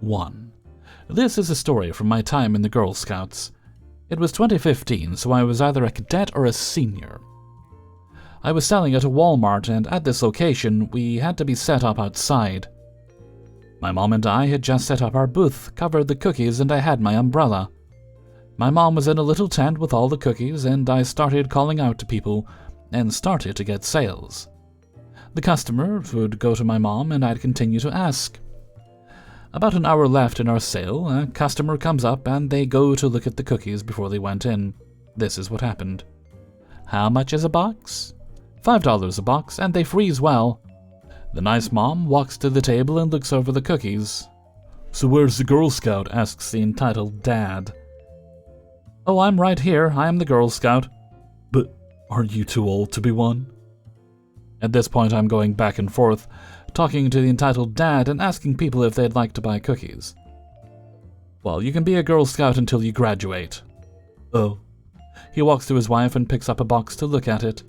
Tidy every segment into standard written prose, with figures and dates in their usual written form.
1. This is a story from my time in the Girl Scouts. It was 2015, so I was either a cadet or a senior. I was selling at a Walmart, and at this location, we had to be set up outside. My mom and I had just set up our booth, covered the cookies, and I had my umbrella. My mom was in a little tent with all the cookies, and I started calling out to people, and started to get sales. The customer would go to my mom, and I'd continue to ask. About an hour left in our sale, a customer comes up, and they go to look at the cookies before they went in. This is what happened. How much is a box? $5 a box, and they freeze well. The nice mom walks to the table and looks over the cookies. So where's the Girl Scout? Asks the entitled dad. Oh, I'm right here. I am the Girl Scout. But aren't you too old to be one? At this point, I'm going back and forth, talking to the entitled dad and asking people if they'd like to buy cookies. Well, you can be a Girl Scout until you graduate. Oh. He walks to his wife and picks up a box to look at it.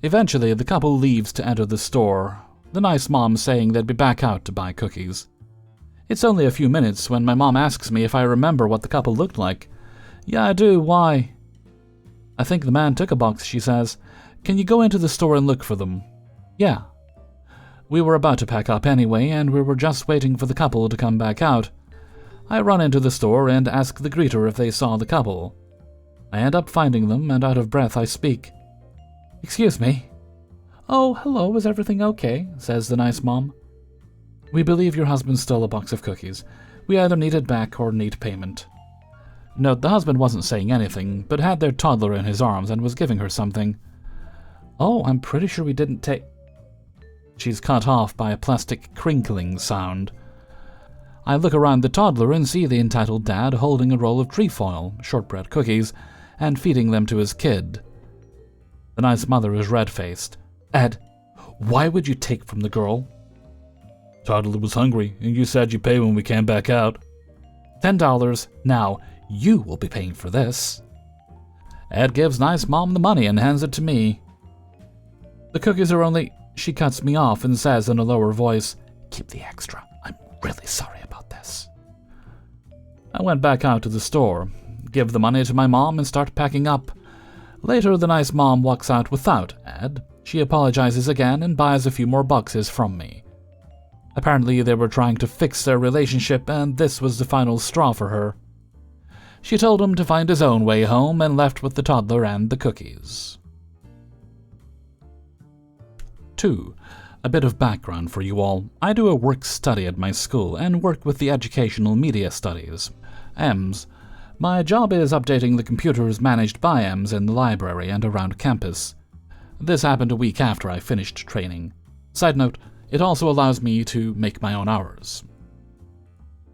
Eventually, the couple leaves to enter the store, the nice mom saying they'd be back out to buy cookies. It's only a few minutes when my mom asks me if I remember what the couple looked like. Yeah, I do. Why? I think the man took a box, she says. Can you go into the store and look for them? Yeah. We were about to pack up anyway, and we were just waiting for the couple to come back out. I run into the store and ask the greeter if they saw the couple. I end up finding them, and out of breath I speak. Excuse me. Oh, hello, is everything okay? Says the nice mom. We believe your husband stole a box of cookies. We either need it back or need payment. Note, the husband wasn't saying anything, but had their toddler in his arms and was giving her something. Oh, I'm pretty sure we didn't take... She's cut off by a plastic crinkling sound. I look around the toddler and see the entitled dad holding a roll of trefoil, shortbread cookies, and feeding them to his kid. The nice mother is red-faced. Ed, why would you take from the girl? Toddler was hungry, and you said you'd pay when we came back out. $10. Now, you will be paying for this. Ed gives nice mom the money and hands it to me. The cookies are only... She cuts me off and says in a lower voice, Keep the extra. I'm really sorry about this. I went back out to the store, give the money to my mom, and start packing up. Later, the nice mom walks out without Ed. She apologizes again and buys a few more boxes from me. Apparently, they were trying to fix their relationship, and this was the final straw for her. She told him to find his own way home and left with the toddler and the cookies. 2. A bit of background for you all. I do a work-study at my school and work with the Educational Media Studies, EMS. My job is updating the computers managed by EMS in the library and around campus. This happened a week after I finished training. Side note, it also allows me to make my own hours.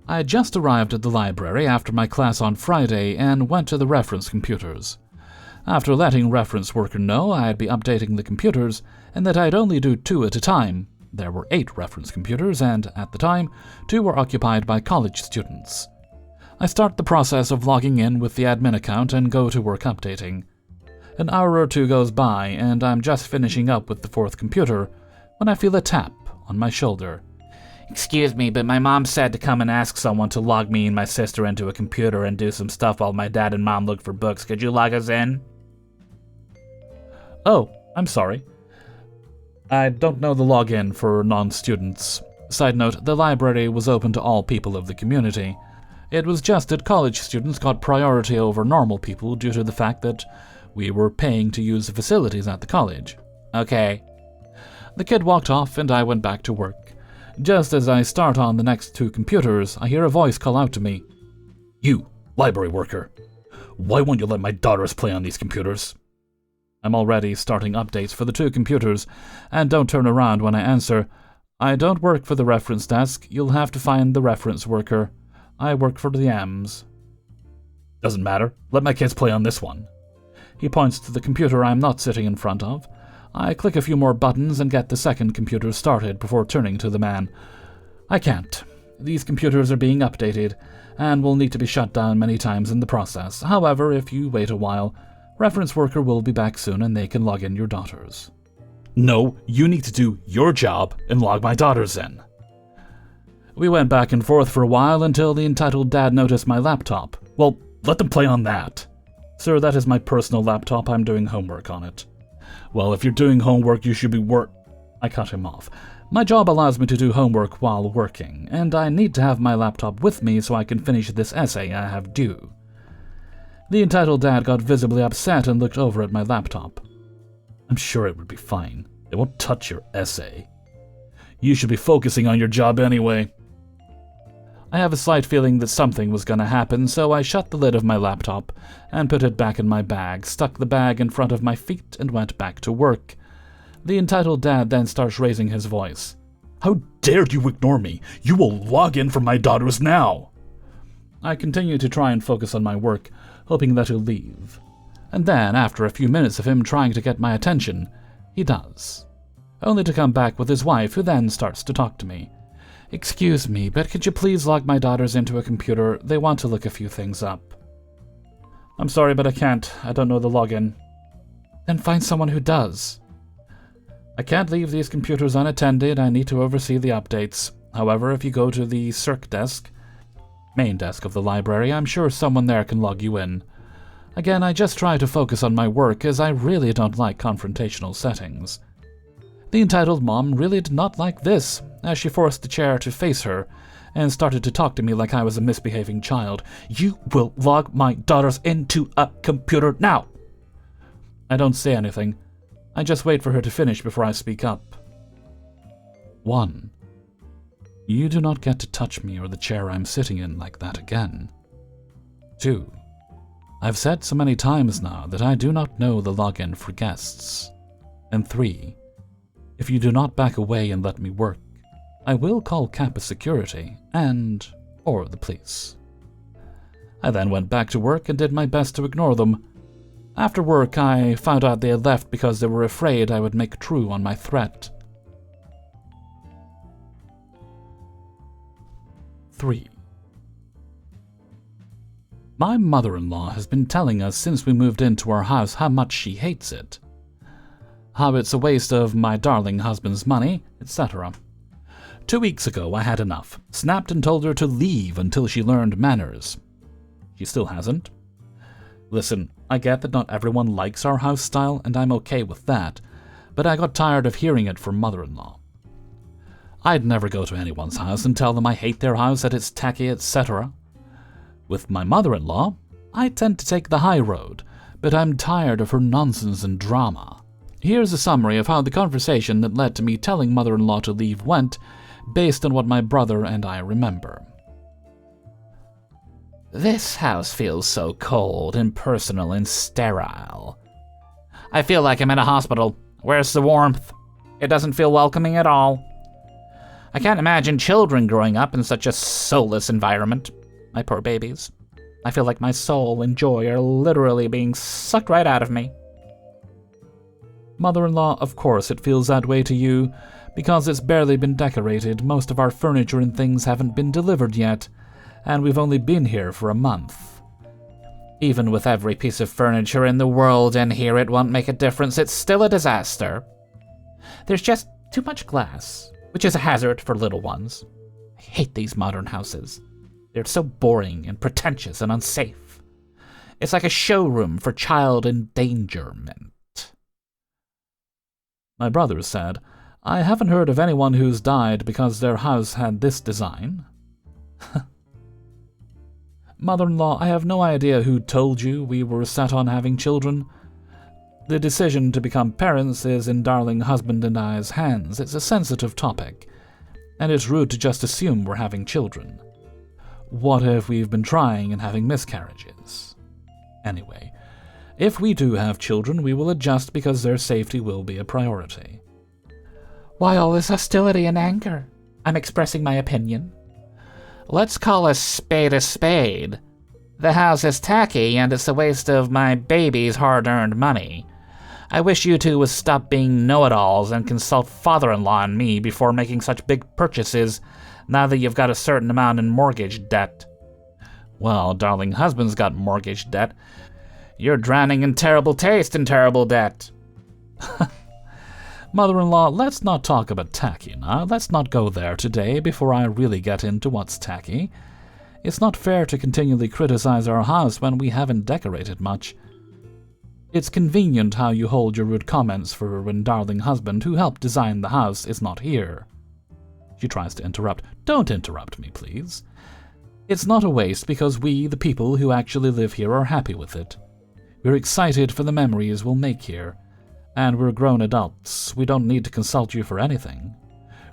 I just arrived at the library after my class on Friday and went to the reference computers. After letting reference worker know I'd be updating the computers and that I'd only do 2 at a time, there were 8 reference computers and, at the time, 2 were occupied by college students. I start the process of logging in with the admin account and go to work updating. An hour or 2 goes by and I'm just finishing up with the 4th computer when I feel a tap on my shoulder. Excuse me, but my mom said to come and ask someone to log me and my sister into a computer and do some stuff while my dad and mom look for books. Could you log us in? Oh, I'm sorry. I don't know the login for non-students. Side note, the library was open to all people of the community. It was just that college students got priority over normal people due to the fact that we were paying to use the facilities at the college. Okay. The kid walked off and I went back to work. Just as I start on the next 2 computers, I hear a voice call out to me. You, library worker. Why won't you let my daughters play on these computers? I'm already starting updates for the 2 computers, and don't turn around when I answer. I don't work for the reference desk. You'll have to find the reference worker. I work for the AMS. Doesn't matter. Let my kids play on this one. He points to the computer I'm not sitting in front of. I click a few more buttons and get the 2nd computer started before turning to the man. I can't. These computers are being updated, and will need to be shut down many times in the process. However, if you wait a while, reference worker will be back soon and they can log in your daughters. No, you need to do your job and log my daughters in. We went back and forth for a while until the entitled dad noticed my laptop. Well, let them play on that. Sir, that is my personal laptop. I'm doing homework on it. Well, if you're doing homework, you should be I cut him off. My job allows me to do homework while working, and I need to have my laptop with me so I can finish this essay I have due. The entitled dad got visibly upset and looked over at my laptop. I'm sure it would be fine. It won't touch your essay. You should be focusing on your job anyway. I have a slight feeling that something was going to happen, so I shut the lid of my laptop and put it back in my bag, stuck the bag in front of my feet, and went back to work. The entitled dad then starts raising his voice. How dare you ignore me? You will log in for my daughters now. I continue to try and focus on my work, hoping that he'll leave. And then, after a few minutes of him trying to get my attention, he does. Only to come back with his wife, who then starts to talk to me. Excuse me, but could you please log my daughters into a computer? They want to look a few things up. I'm sorry, but I can't. I don't know the login. Then find someone who does. I can't leave these computers unattended. I need to oversee the updates. However, if you go to the circ desk, main desk of the library, I'm sure someone there can log you in. Again, I just try to focus on my work, as I really don't like confrontational settings. The entitled mom really did not like this, as she forced the chair to face her and started to talk to me like I was a misbehaving child. You will log my daughters into a computer now! I don't say anything. I just wait for her to finish before I speak up. 1. You do not get to touch me or the chair I'm sitting in like that again. 2. I've said so many times now that I do not know the login for guests. And 3. If you do not back away and let me work, I will call campus security or the police. I then went back to work and did my best to ignore them. After work, I found out they had left because they were afraid I would make true on my threat. 3. My mother-in-law has been telling us since we moved into our house how much she hates it. How it's a waste of my darling husband's money, etc. 2 weeks ago, I had enough, snapped and told her to leave until she learned manners. She still hasn't. Listen, I get that not everyone likes our house style, and I'm okay with that, but I got tired of hearing it from mother-in-law. I'd never go to anyone's house and tell them I hate their house, that it's tacky, etc. With my mother-in-law, I tend to take the high road, but I'm tired of her nonsense and drama. Here's a summary of how the conversation that led to me telling mother-in-law to leave went, based on what my brother and I remember. This house feels so cold, impersonal, and sterile. I feel like I'm in a hospital. Where's the warmth? It doesn't feel welcoming at all. I can't imagine children growing up in such a soulless environment. My poor babies. I feel like my soul and joy are literally being sucked right out of me. Mother-in-law, of course it feels that way to you, because it's barely been decorated, most of our furniture and things haven't been delivered yet, and we've only been here for a month. Even with every piece of furniture in the world in here, it won't make a difference. It's still a disaster. There's just too much glass, which is a hazard for little ones. I hate these modern houses. They're so boring and pretentious and unsafe. It's like a showroom for child endangerment. My brother said, I haven't heard of anyone who's died because their house had this design. Mother-in-law, I have no idea who told you we were set on having children. The decision to become parents is in darling husband and I's hands. It's a sensitive topic, and it's rude to just assume we're having children. What if we've been trying and having miscarriages? Anyway, if we do have children, we will adjust because their safety will be a priority. Why all this hostility and anger? I'm expressing my opinion. Let's call a spade a spade. The house is tacky, and it's a waste of my baby's hard-earned money. I wish you two would stop being know-it-alls and consult father-in-law and me before making such big purchases, now that you've got a certain amount in mortgage debt. Well, darling husband's got mortgage debt. You're drowning in terrible taste and terrible debt. Mother-in-law, let's not talk about tacky now. Let's not go there today before I really get into what's tacky. It's not fair to continually criticize our house when we haven't decorated much. It's convenient how you hold your rude comments for when darling husband who helped design the house is not here. She tries to interrupt. Don't interrupt me, please. It's not a waste because we, the people who actually live here, are happy with it. We're excited for the memories we'll make here. And we're grown adults. We don't need to consult you for anything.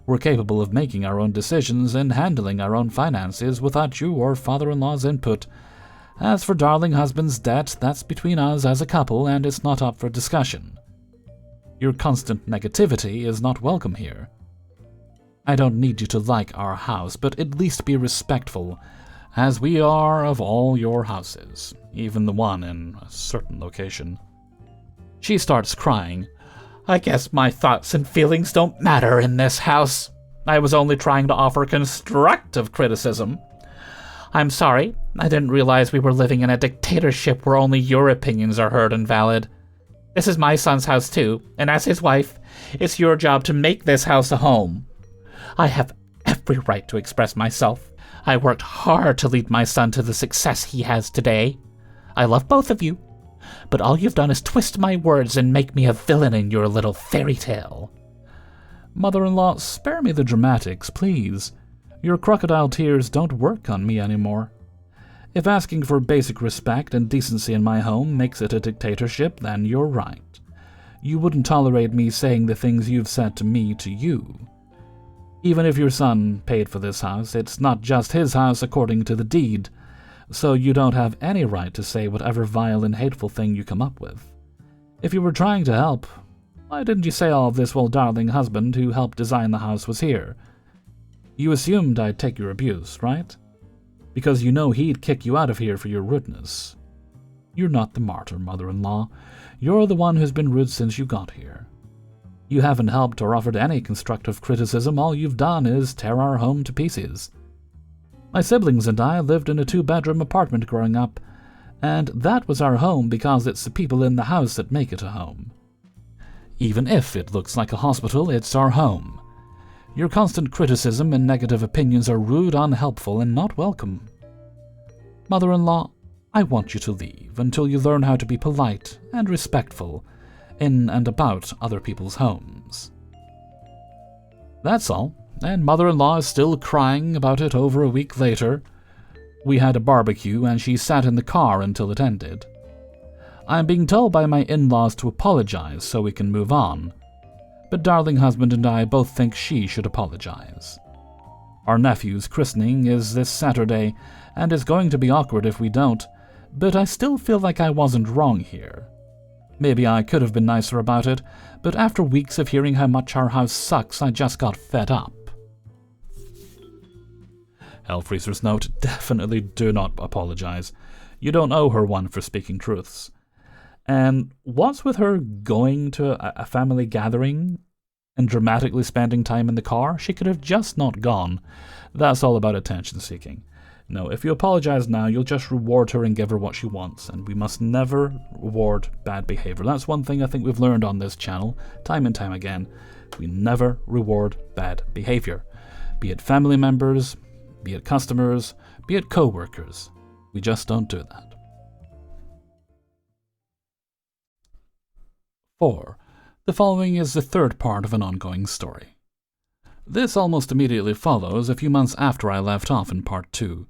We're capable of making our own decisions and handling our own finances without you or father-in-law's input. As for darling husband's debt, that's between us as a couple and it's not up for discussion. Your constant negativity is not welcome here. I don't need you to like our house, but at least be respectful, as we are of all your houses, even the one in a certain location. She starts crying. I guess my thoughts and feelings don't matter in this house. I was only trying to offer constructive criticism. I'm sorry, I didn't realize we were living in a dictatorship where only your opinions are heard and valid. This is my son's house too, and as his wife, it's your job to make this house a home. I have every right to express myself. I worked hard to lead my son to the success he has today. I love both of you. But all you've done is twist my words and make me a villain in your little fairy tale. Mother-in-law, spare me the dramatics, please. Your crocodile tears don't work on me anymore. If asking for basic respect and decency in my home makes it a dictatorship, then you're right. You wouldn't tolerate me saying the things you've said to me to you. Even if your son paid for this house, it's not just his house according to the deed. So you don't have any right to say whatever vile and hateful thing you come up with. If you were trying to help, why didn't you say all of this while darling husband who helped design the house was here? You assumed I'd take your abuse, right? Because you know he'd kick you out of here for your rudeness. You're not the martyr, mother-in-law. You're the one who's been rude since you got here. You haven't helped or offered any constructive criticism. All you've done is tear our home to pieces. My siblings and I lived in a 2-bedroom apartment growing up, and that was our home because it's the people in the house that make it a home. Even if it looks like a hospital, it's our home. Your constant criticism and negative opinions are rude, unhelpful, and not welcome. Mother-in-law, I want you to leave until you learn how to be polite and respectful in and about other people's homes. That's all. And mother-in-law is still crying about it over a week later. We had a barbecue and she sat in the car until it ended. I'm being told by my in-laws to apologize so we can move on. But darling husband and I both think she should apologize. Our nephew's christening is this Saturday, and it's going to be awkward if we don't, but I still feel like I wasn't wrong here. Maybe I could have been nicer about it, but after weeks of hearing how much our house sucks, I just got fed up. Hellfreezer's note, definitely do not apologize. You don't owe her one for speaking truths. And what's with her going to a family gathering and dramatically spending time in the car? She could have just not gone. That's all about attention-seeking. No, if you apologize now, you'll just reward her and give her what she wants, and we must never reward bad behavior. That's one thing I think we've learned on this channel, time and time again. We never reward bad behavior. Be it family members, be it customers, be it co-workers. We just don't do that. 4. The following is the third part of an ongoing story. This almost immediately follows a few months after I left off in part 2.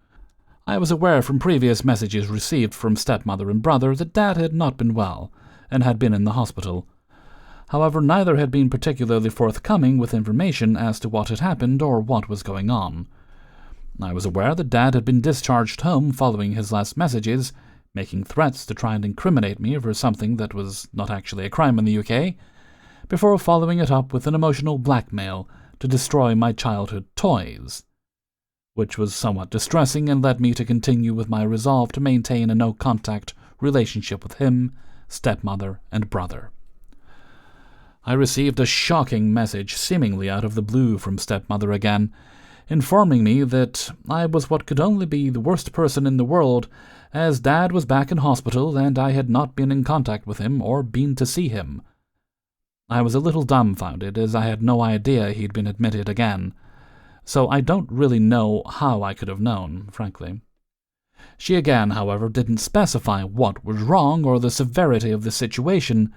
I was aware from previous messages received from stepmother and brother that Dad had not been well and had been in the hospital. However, neither had been particularly forthcoming with information as to what had happened or what was going on. I was aware that Dad had been discharged home following his last messages, making threats to try and incriminate me for something that was not actually a crime in the UK, before following it up with an emotional blackmail to destroy my childhood toys, which was somewhat distressing and led me to continue with my resolve to maintain a no-contact relationship with him, stepmother, and brother. I received a shocking message seemingly out of the blue from stepmother again, informing me that I was what could only be the worst person in the world, as Dad was back in hospital and I had not been in contact with him or been to see him. I was a little dumbfounded, as I had no idea he'd been admitted again, so I don't really know how I could have known, frankly. She again, however, didn't specify what was wrong or the severity of the situation.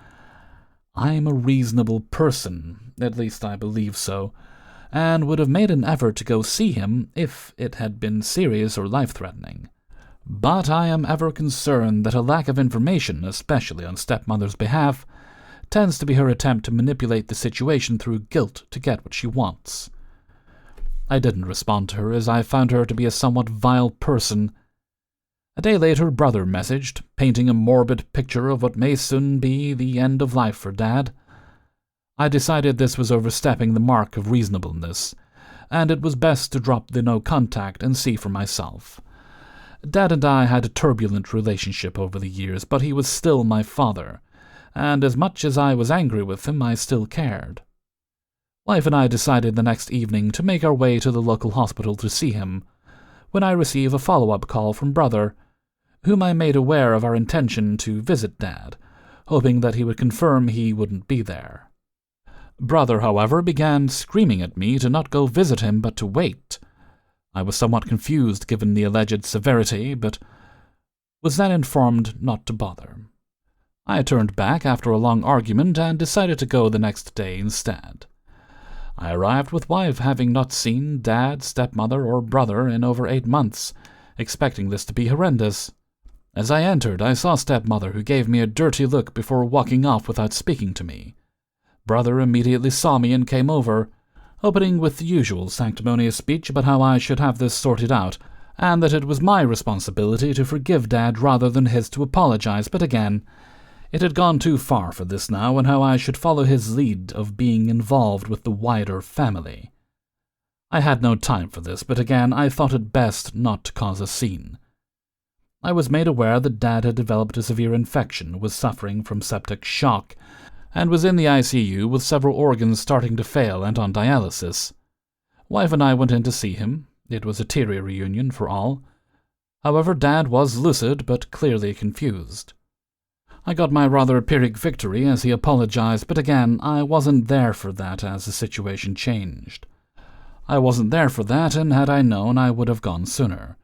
I'm a reasonable person, at least I believe so, and would have made an effort to go see him if it had been serious or life-threatening. But I am ever concerned that a lack of information, especially on stepmother's behalf, tends to be her attempt to manipulate the situation through guilt to get what she wants. I didn't respond to her, as I found her to be a somewhat vile person. A day later, brother messaged, painting a morbid picture of what may soon be the end of life for Dad. I decided this was overstepping the mark of reasonableness, and it was best to drop the no contact and see for myself. Dad and I had a turbulent relationship over the years, but he was still my father, and as much as I was angry with him, I still cared. Wife and I decided the next evening to make our way to the local hospital to see him, when I receive a follow-up call from brother, whom I made aware of our intention to visit Dad, hoping that he would confirm he wouldn't be there. Brother, however, began screaming at me to not go visit him but to wait. I was somewhat confused given the alleged severity, but was then informed not to bother. I turned back after a long argument and decided to go the next day instead. I arrived with wife having not seen Dad, stepmother, or brother in over 8 months, expecting this to be horrendous. As I entered, I saw stepmother, who gave me a dirty look before walking off without speaking to me. Brother immediately saw me and came over, opening with the usual sanctimonious speech about how I should have this sorted out, and that it was my responsibility to forgive Dad rather than his to apologize, but again, it had gone too far for this now, and how I should follow his lead of being involved with the wider family. I had no time for this, but again I thought it best not to cause a scene. I was made aware that Dad had developed a severe infection, was suffering from septic shock, and was in the ICU with several organs starting to fail and on dialysis. Wife and I went in to see him. It was a teary reunion for all. However, Dad was lucid but clearly confused. I got my rather Pyrrhic victory as he apologized, but again, I wasn't there for that as the situation changed. I wasn't there for that, and had I known, I would have gone sooner.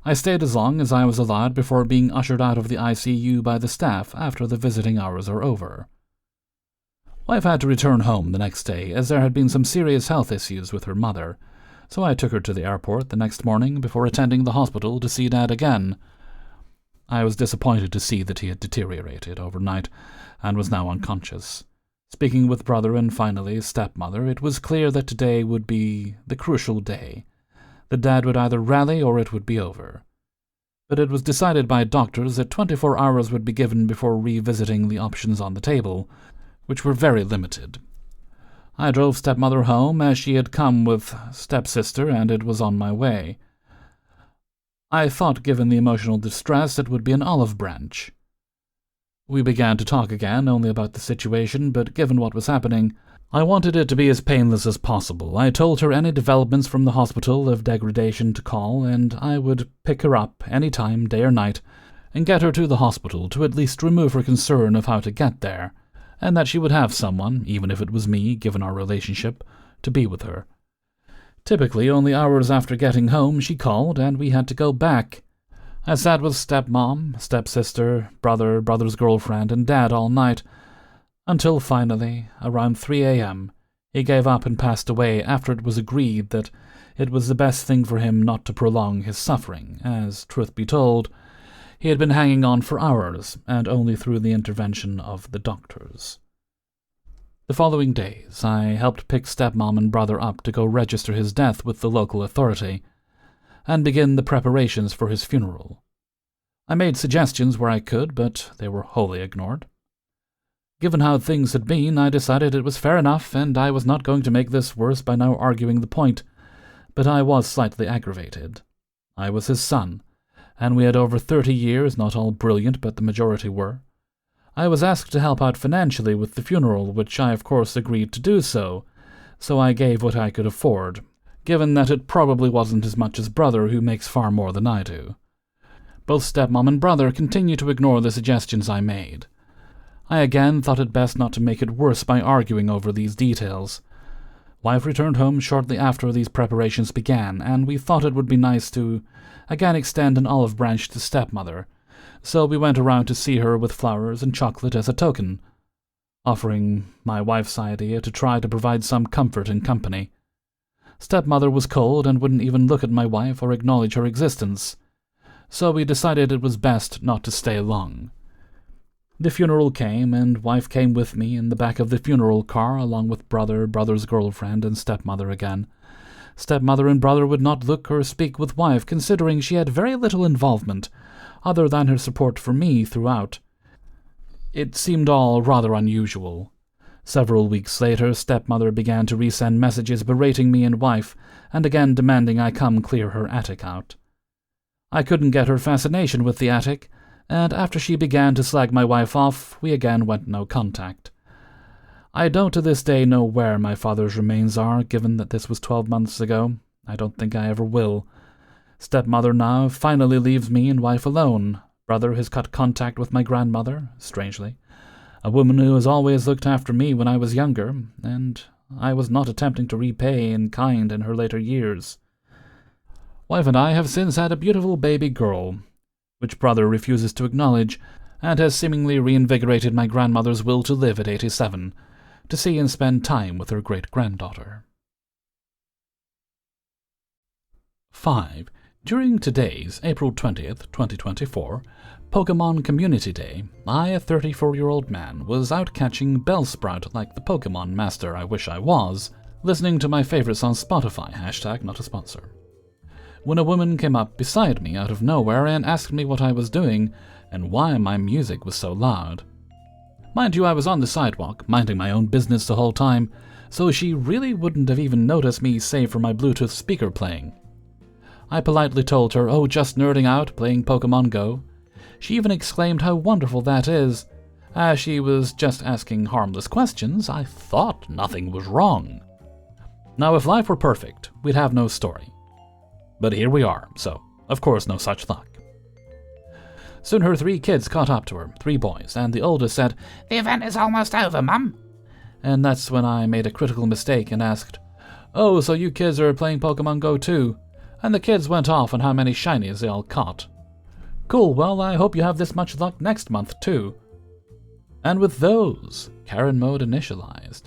I stayed as long as I was allowed before being ushered out of the ICU by the staff after the visiting hours are over. Wife had to return home the next day, as there had been some serious health issues with her mother, so I took her to the airport the next morning before attending the hospital to see Dad again. I was disappointed to see that he had deteriorated overnight and was now unconscious. Speaking with brother and finally stepmother, it was clear that today would be the crucial day. That Dad would either rally or it would be over. But it was decided by doctors that 24 hours would be given before revisiting the options on the table, which were very limited. I drove stepmother home as she had come with stepsister, and it was on my way. I thought, given the emotional distress, it would be an olive branch. We began to talk again, only about the situation, but given what was happening, I wanted it to be as painless as possible. I told her any developments from the hospital of degradation to call, and I would pick her up any time, day or night, and get her to the hospital to at least remove her concern of how to get there, and that she would have someone, even if it was me, given our relationship, to be with her. Typically, only hours after getting home, she called, and we had to go back. I sat with stepmom, stepsister, brother, brother's girlfriend, and Dad all night, until finally, around 3 a.m., he gave up and passed away after it was agreed that it was the best thing for him not to prolong his suffering, as, truth be told, he had been hanging on for hours, and only through the intervention of the doctors. The following days, I helped pick stepmom and brother up to go register his death with the local authority, and begin the preparations for his funeral. I made suggestions where I could, but they were wholly ignored. Given how things had been, I decided it was fair enough, and I was not going to make this worse by now arguing the point, but I was slightly aggravated. I was his son, and we had over 30 years, not all brilliant, but the majority were. I was asked to help out financially with the funeral, which I of course agreed to do so I gave what I could afford, given that it probably wasn't as much as brother, who makes far more than I do. Both stepmom and brother continued to ignore the suggestions I made. I again thought it best not to make it worse by arguing over these details. Wife returned home shortly after these preparations began, and we thought it would be nice to again extend an olive branch to stepmother, so we went around to see her with flowers and chocolate as a token, offering my wife's idea to try to provide some comfort and company. Stepmother was cold and wouldn't even look at my wife or acknowledge her existence, so we decided it was best not to stay long. The funeral came, and wife came with me in the back of the funeral car along with brother, brother's girlfriend, and stepmother again. Stepmother and brother would not look or speak with wife, considering she had very little involvement, other than her support for me throughout. It seemed all rather unusual. Several weeks later, stepmother began to resend messages berating me and wife, and again demanding I come clear her attic out. I couldn't get her fascination with the attic, and after she began to slag my wife off, we again went no contact. I don't to this day know where my father's remains are, given that this was 12 months ago. I don't think I ever will. Stepmother now finally leaves me and wife alone. Brother has cut contact with my grandmother, strangely, a woman who has always looked after me when I was younger, and I was not attempting to repay in kind in her later years. Wife and I have since had a beautiful baby girl, which brother refuses to acknowledge, and has seemingly reinvigorated my grandmother's will to live at 87, to see and spend time with her great-granddaughter. 5. During today's April 20th, 2024, Pokemon Community Day, I, a 34-year-old man, was out catching Bellsprout like the Pokemon master I wish I was, listening to my favorites on Spotify, #not a sponsor, when a woman came up beside me out of nowhere and asked me what I was doing and why my music was so loud. Mind you, I was on the sidewalk, minding my own business the whole time, so she really wouldn't have even noticed me save for my Bluetooth speaker playing. I politely told her, oh, just nerding out, playing Pokemon Go. She even exclaimed how wonderful that is. As she was just asking harmless questions, I thought nothing was wrong. Now, if life were perfect, we'd have no story. But here we are, so, of course, no such luck. Soon her 3 kids caught up to her, 3 boys, and the oldest said, "The event is almost over, Mum." And that's when I made a critical mistake and asked, "Oh, so you kids are playing Pokemon Go too?" And the kids went off on how many shinies they all caught. Cool, well, I hope you have this much luck next month too. And with those, Karen mode initialized.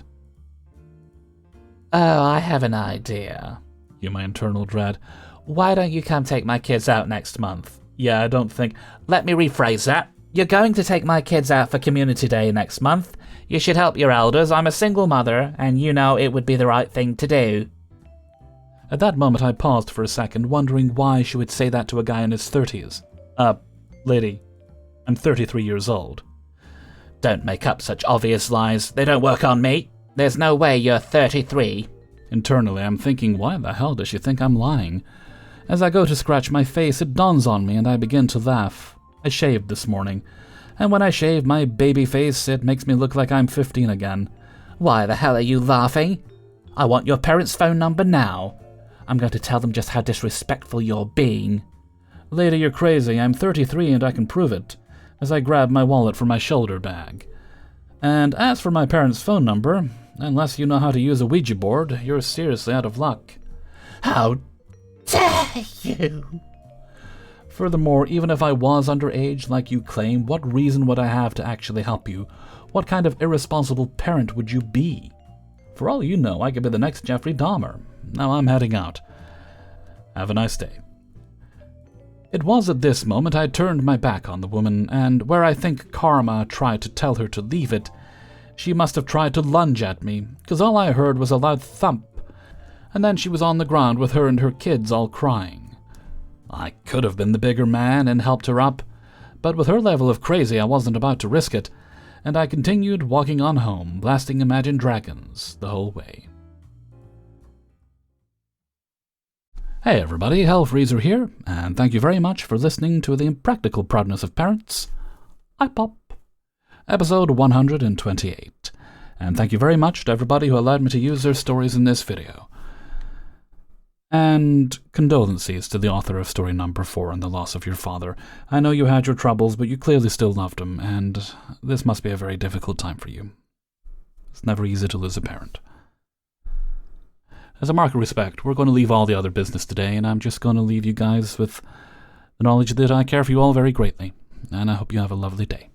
"Oh, I have an idea," you my internal dread. "Why don't you come take my kids out next month?" Yeah, I don't think... Let me rephrase that. You're going to take my kids out for Community Day next month. You should help your elders. I'm a single mother, and you know it would be the right thing to do. At that moment, I paused for a second, wondering why she would say that to a guy in his 30s. Lady, I'm 33 years old. Don't make up such obvious lies. They don't work on me. There's no way you're 33. Internally, I'm thinking, why the hell does she think I'm lying? As I go to scratch my face, it dawns on me and I begin to laugh. I shaved this morning, and when I shave my baby face, it makes me look like I'm 15 again. Why the hell are you laughing? I want your parents' phone number now. I'm going to tell them just how disrespectful you're being. Lady, you're crazy. I'm 33 and I can prove it, as I grab my wallet from my shoulder bag. And as for my parents' phone number, unless you know how to use a Ouija board, you're seriously out of luck. How dare you! Furthermore, even if I was underage like you claim, what reason would I have to actually help you? What kind of irresponsible parent would you be? For all you know, I could be the next Jeffrey Dahmer. Now I'm heading out. Have a nice day. It was at this moment I turned my back on the woman, and where I think karma tried to tell her to leave it, she must have tried to lunge at me, because all I heard was a loud thump, and then she was on the ground with her and her kids all crying. I could have been the bigger man and helped her up, but with her level of crazy I wasn't about to risk it, and I continued walking on home, blasting Imagine Dragons the whole way. Hey everybody, Hellfreezer here, and thank you very much for listening to The Impractical Proudness of Parents, Ipop, episode 128. And thank you very much to everybody who allowed me to use their stories in this video. And condolences to the author of story number 4 and the loss of your father. I know you had your troubles, but you clearly still loved him, and this must be a very difficult time for you. It's never easy to lose a parent. As a mark of respect, we're going to leave all the other business today, and I'm just going to leave you guys with the knowledge that I care for you all very greatly, and I hope you have a lovely day.